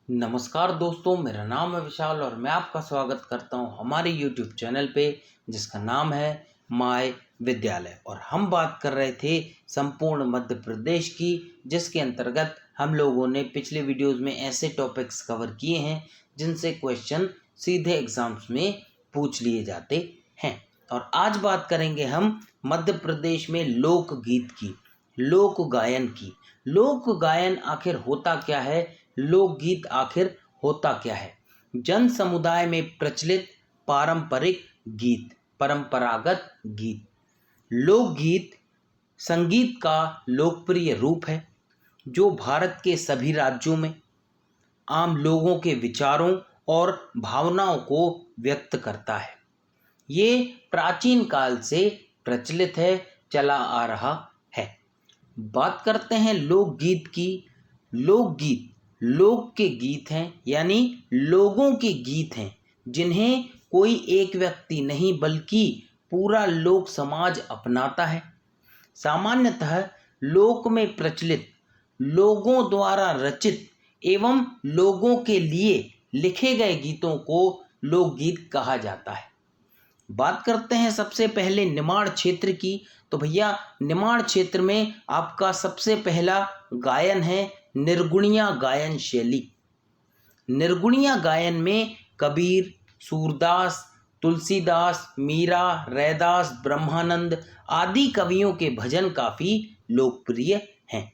नमस्कार दोस्तों, मेरा नाम है विशाल और मैं आपका स्वागत करता हूं हमारे YouTube चैनल पे जिसका नाम है माय विद्यालय। और हम बात कर रहे थे संपूर्ण मध्य प्रदेश की, जिसके अंतर्गत हम लोगों ने पिछले वीडियोस में ऐसे टॉपिक्स कवर किए हैं जिनसे क्वेश्चन सीधे एग्जाम्स में पूछ लिए जाते हैं। और आज बात करेंगे हम मध्य प्रदेश में लोकगीत की, लोक गायन की। लोक गायन आखिर होता क्या है, लोकगीत आखिर होता क्या है? जन समुदाय में प्रचलित पारंपरिक गीत, परंपरागत गीत। लोकगीत संगीत का लोकप्रिय रूप है जो भारत के सभी राज्यों में आम लोगों के विचारों और भावनाओं को व्यक्त करता है। ये प्राचीन काल से प्रचलित है, चला आ रहा है। बात करते हैं लोकगीत की। लोकगीत लोक के गीत हैं, यानी लोगों के गीत हैं जिन्हें कोई एक व्यक्ति नहीं बल्कि पूरा लोक समाज अपनाता है। सामान्यतः लोक में प्रचलित, लोगों द्वारा रचित एवं लोगों के लिए लिखे गए गीतों को लोकगीत कहा जाता है। बात करते हैं सबसे पहले निमाड़ क्षेत्र की। तो भैया, निमाड़ क्षेत्र में आपका सबसे पहला गायन है निर्गुणिया गायन शैली। निर्गुणिया गायन में कबीर, सूरदास, तुलसीदास, मीरा, रैदास, ब्रह्मानंद आदि कवियों के भजन काफी लोकप्रिय हैं।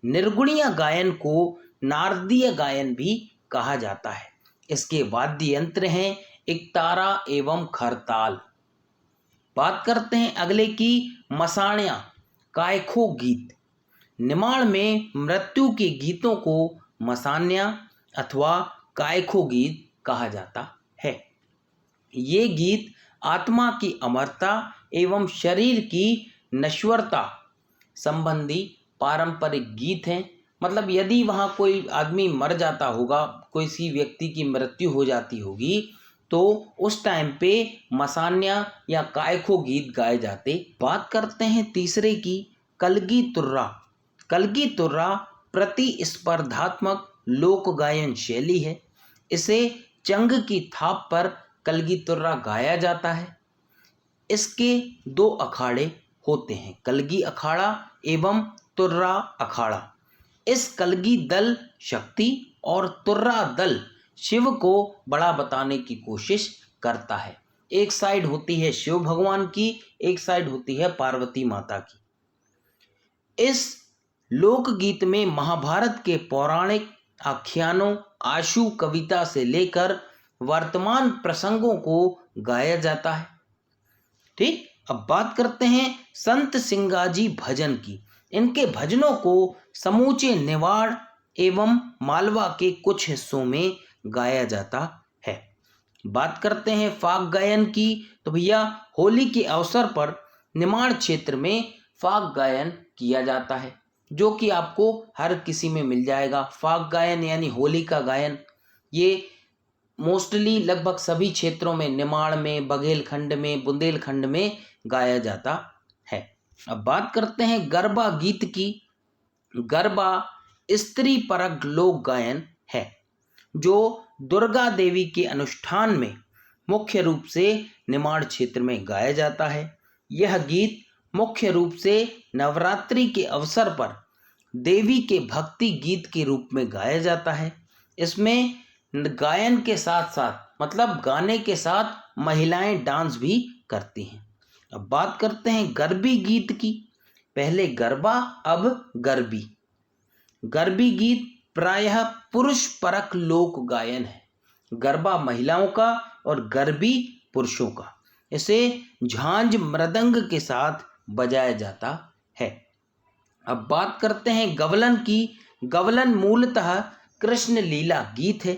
निर्गुणिया गायन को नारदीय गायन भी कहा जाता है। इसके वाद्य यंत्र हैं एकतारा एवं खरताल। बात करते हैं अगले की, मसाण्या कायखो गीत। निमाड़ में मृत्यु के गीतों को मसान्या अथवा कायखो गीत कहा जाता है। ये गीत आत्मा की अमरता एवं शरीर की नश्वरता संबंधी पारंपरिक गीत हैं। मतलब यदि वहाँ कोई आदमी मर जाता होगा, किसी व्यक्ति की मृत्यु हो जाती होगी, तो उस टाइम पे मसान्या या कायखो गीत गाए जाते। बात करते हैं तीसरे की, कलगी तुर्रा। कलगी तुर्रा प्रतिस्पर्धात्मक लोक गायन शैली है। इसे चंग की थाप पर कलगी तुर्रा गाया जाता है। इसके दो अखाड़े होते हैं, कलगी अखाड़ा एवं तुर्रा अखाड़ा। इस कलगी दल शक्ति और तुर्रा दल शिव को बड़ा बताने की कोशिश करता है। एक साइड होती है शिव भगवान की, एक साइड होती है पार्वती माता की। इस लोकगीत में महाभारत के पौराणिक आख्यानों, आशु कविता से लेकर वर्तमान प्रसंगों को गाया जाता है। ठीक, अब बात करते हैं संत सिंगाजी भजन की। इनके भजनों को समूचे निवाड़ एवं मालवा के कुछ हिस्सों में गाया जाता है। बात करते हैं फाग गायन की। तो भैया, होली के अवसर पर निमाड़ क्षेत्र में फाग गायन किया जाता है, जो कि आपको हर किसी में मिल जाएगा। फाग गायन यानी होली का गायन, ये मोस्टली लगभग सभी क्षेत्रों में, निमाड़ में, बघेलखंड में, बुंदेलखंड में गाया जाता है। अब बात करते हैं गरबा गीत की। गरबा स्त्री परक लोक गायन है जो दुर्गा देवी के अनुष्ठान में मुख्य रूप से निमाड़ क्षेत्र में गाया जाता है। यह गीत मुख्य रूप से नवरात्रि के अवसर पर देवी के भक्ति गीत के रूप में गाया जाता है। इसमें गायन के साथ साथ, मतलब गाने के साथ, महिलाएं डांस भी करती हैं। अब बात करते हैं गरबी गीत की। पहले गरबा, अब गरबी। गरबी गीत प्रायः पुरुष परक लोक गायन है। गरबा महिलाओं का और गरबी पुरुषों का। इसे झांझ मृदंग के साथ बजाया जाता है। अब बात करते हैं गवलन की। गवलन मूलतः कृष्ण लीला गीत है।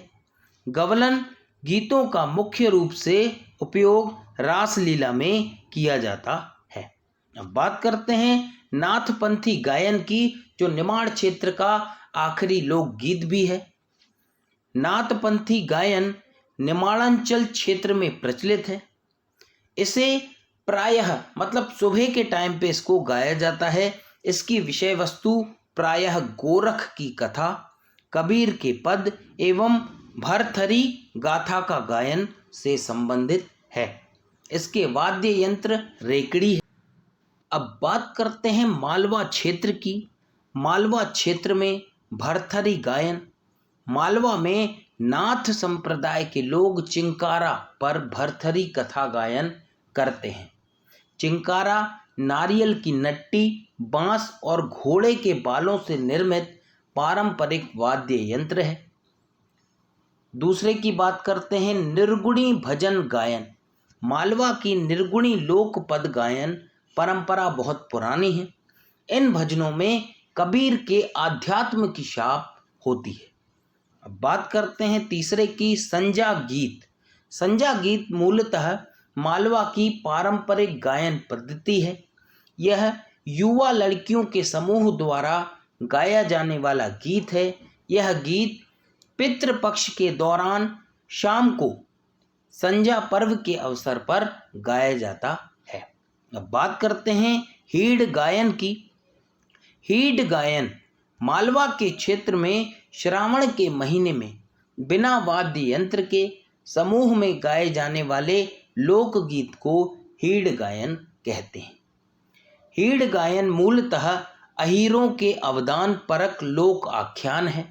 गवलन गीतों का मुख्य रूप से उपयोग रासलीला में किया जाता है। अब बात करते हैं नाथपंथी गायन की, जो निमाड़ क्षेत्र का आखिरी लोकगीत भी है। नाथपंथी गायन निमाड़ांचल क्षेत्र में प्रचलित है। इसे प्रायः, मतलब सुबह के टाइम पे इसको गाया जाता है। इसकी विषय वस्तु प्रायः गोरख की कथा, कबीर के पद एवं भरथरी गाथा का गायन से संबंधित है। इसके वाद्य यंत्र रेकड़ी है। अब बात करते हैं मालवा क्षेत्र की। मालवा क्षेत्र में भरथरी गायन। मालवा में नाथ संप्रदाय के लोग चिंकारा पर भरथरी कथा गायन करते हैं। चिंकारा नारियल की नट्टी, बांस और घोड़े के बालों से निर्मित पारंपरिक वाद्य यंत्र है। दूसरे की बात करते हैं निर्गुणी भजन गायन। मालवा की निर्गुणी लोक पद गायन परंपरा बहुत पुरानी है। इन भजनों में कबीर के आध्यात्म की छाप होती है। अब बात करते हैं तीसरे की संजा गीत। संजा गीत मूलतः मालवा की पारंपरिक गायन पद्धति है। यह युवा लड़कियों के समूह द्वारा गाया जाने वाला गीत है। यह गीत पितृपक्ष के दौरान शाम को संजा पर्व के अवसर पर गाया जाता है। अब बात करते हैं हीड़ गायन की। हीड़ गायन मालवा के क्षेत्र में श्रावण के महीने में बिना वाद्य यंत्र के समूह में गाए जाने वाले लोकगीत को हीड़ गायन कहते हैं। हीड़ गायन मूलतः अहीरों के अवदान परक लोक आख्यान है,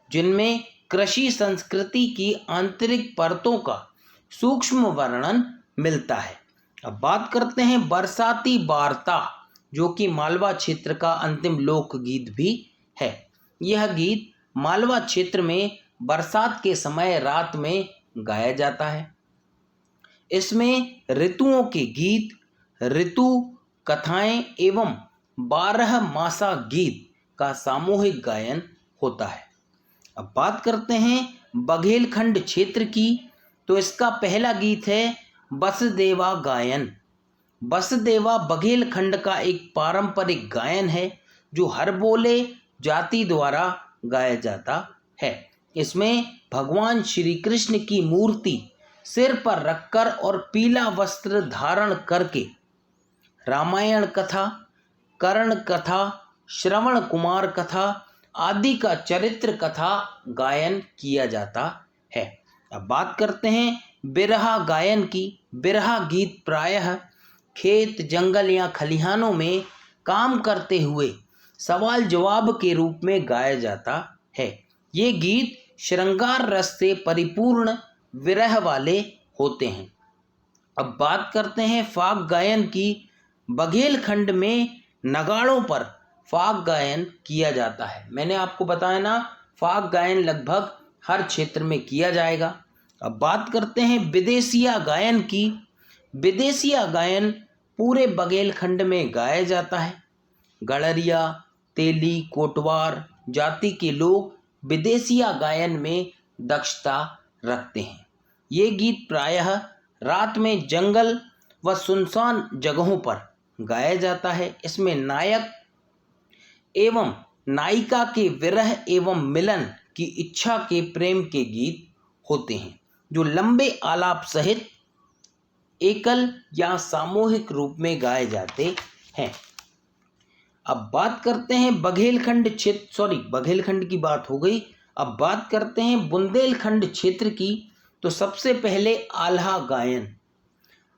जिनमें कृषि संस्कृति की आंतरिक परतों का सूक्ष्म वर्णन मिलता है। अब बात करते हैं बरसाती वार्ता, जो कि मालवा क्षेत्र का अंतिम लोकगीत भी है। यह गीत मालवा क्षेत्र में बरसात के समय रात में गाया जाता है। इसमें ऋतुओं के गीत, ऋतु कथाएं एवं 12 मासा गीत का सामूहिक गायन होता है। अब बात करते हैं बघेलखंड क्षेत्र की। तो इसका पहला गीत है बसदेवा गायन। बसदेवा बघेलखंड का एक पारंपरिक गायन है जो हरबोले जाति द्वारा गाया जाता है। इसमें भगवान श्री कृष्ण की मूर्ति सिर पर रखकर और पीला वस्त्र धारण करके रामायण कथा, कर्ण कथा, श्रवण कुमार कथा आदि का चरित्र कथा गायन किया जाता है। अब बात करते हैं बिरहा गायन की। बिरहा गीत प्रायः खेत, जंगल या खलिहानों में काम करते हुए सवाल जवाब के रूप में गाया जाता है। ये गीत श्रृंगार रस से परिपूर्ण विरह वाले होते हैं। अब बात करते हैं फाग गायन की। बघेलखंड में नगाड़ों पर फाग गायन किया जाता है। मैंने आपको बताया ना, फाग गायन लगभग हर क्षेत्र में किया जाएगा। अब बात करते हैं विदेशिया गायन की। विदेशिया गायन पूरे बघेलखंड में गाया जाता है। गड़रिया, तेली, कोटवार जाति के लोग विदेशिया गायन में दक्षता रखते हैं। ये गीत प्रायः रात में जंगल व सुनसान जगहों पर गाया जाता है। इसमें नायक एवं नायिका के विरह एवं मिलन की इच्छा के प्रेम के गीत होते हैं, जो लंबे आलाप सहित एकल या सामूहिक रूप में गाए जाते हैं। अब बात करते हैं बघेलखंड की बात हो गई। अब बात करते हैं बुंदेलखंड क्षेत्र की। तो सबसे पहले आल्हा गायन।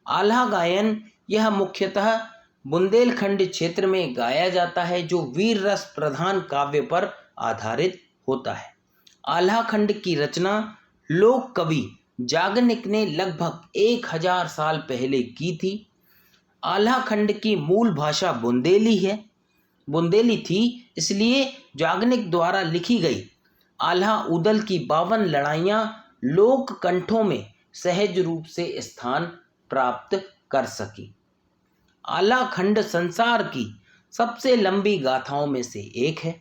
आल्हा गायन यह मुख्यतः बुंदेलखंड क्षेत्र में गाया जाता है, जो वीर रस प्रधान काव्य पर आधारित होता है। आल्हा खंड की रचना लोक कवि जागनिक ने लगभग 1000 साल पहले की थी। आल्हा खंड की मूल भाषा बुंदेली थी, इसलिए जागनिक द्वारा लिखी गई आल्हा उदल की 52 लड़ाइयाँ लोक कंठों में सहज रूप से स्थान प्राप्त कर सकी। आल्हा खंड संसार की सबसे लंबी गाथाओं में से एक है।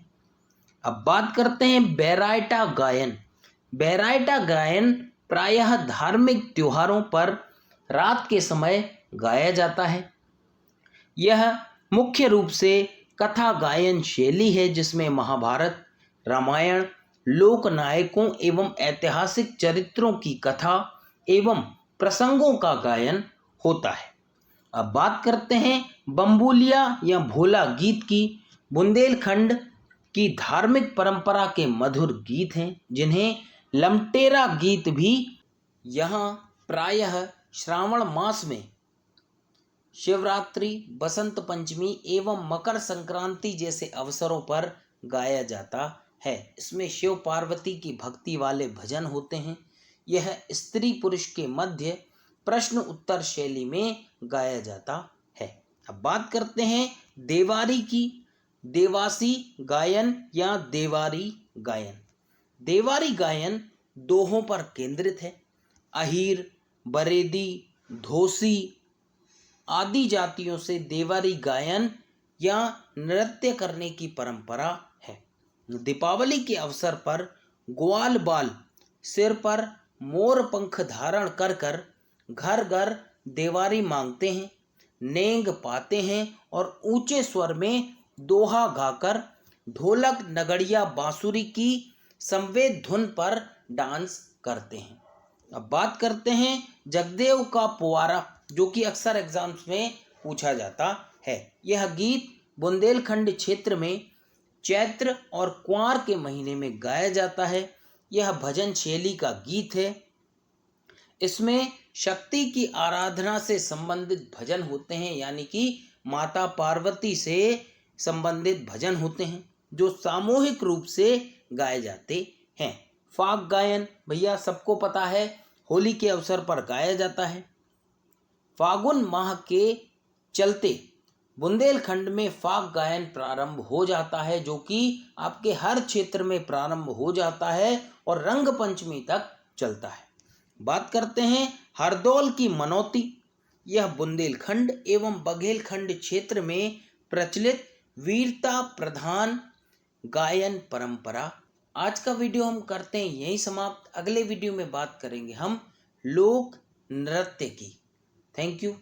अब बात करते हैं बैरायटा गायन। बैरायटा गायन प्रायः धार्मिक त्योहारों पर रात के समय गाया जाता है। यह मुख्य रूप से कथा गायन शैली है, जिसमें महाभारत, रामायण, लोक नायकों एवं ऐतिहासिक चरित्रों की कथा एवं प्रसंगों का गायन होता है। अब बात करते हैं बम्बुलिया या भोला गीत की। बुंदेलखंड की धार्मिक परंपरा के मधुर गीत हैं, जिन्हें लमटेरा गीत भी यहाँ प्रायः श्रावण मास में शिवरात्रि, बसंत पंचमी एवं मकर संक्रांति जैसे अवसरों पर गाया जाता है। इसमें शिव पार्वती की भक्ति वाले भजन होते हैं। यह स्त्री पुरुष के मध्य प्रश्न उत्तर शैली में गाया जाता है। अब बात करते हैं देवारी की। देवासी गायन या देवारी गायन। देवारी गायन दोहों पर केंद्रित है। अहीर, बरेदी, धोसी आदि जातियों से देवारी गायन या नृत्य करने की परंपरा है। दीपावली के अवसर पर ग्वाल बाल सिर पर मोर पंख धारण कर कर घर घर देवारी मांगते हैं, नेंग पाते हैं और ऊंचे स्वर में दोहा गाकर ढोलक, नगड़िया, बांसुरी की संवेद धुन पर डांस करते हैं। अब बात करते हैं जगदेव का पुआरा, जो कि अक्सर एग्जाम्स में पूछा जाता है। यह गीत बुंदेलखंड क्षेत्र में चैत्र और कुंवार के महीने में गाया जाता है। यह भजन शैली का गीत है। इसमें शक्ति की आराधना से संबंधित भजन होते हैं, यानी कि माता पार्वती से संबंधित भजन होते हैं जो सामूहिक रूप से गाए जाते हैं। फाग गायन भैया सबको पता है, होली के अवसर पर गाया जाता है। फागुन माह के चलते बुंदेलखंड में फाग गायन प्रारंभ हो जाता है, जो कि आपके हर क्षेत्र में प्रारंभ हो जाता है और रंग पंचमी तक चलता है। बात करते हैं हरदौल की मनौती। यह बुंदेलखंड एवं बघेलखंड क्षेत्र में प्रचलित वीरता प्रधान गायन परंपरा। आज का वीडियो हम करते हैं यहीं समाप्त। अगले वीडियो में बात करेंगे हम लोक नृत्य की। Thank you.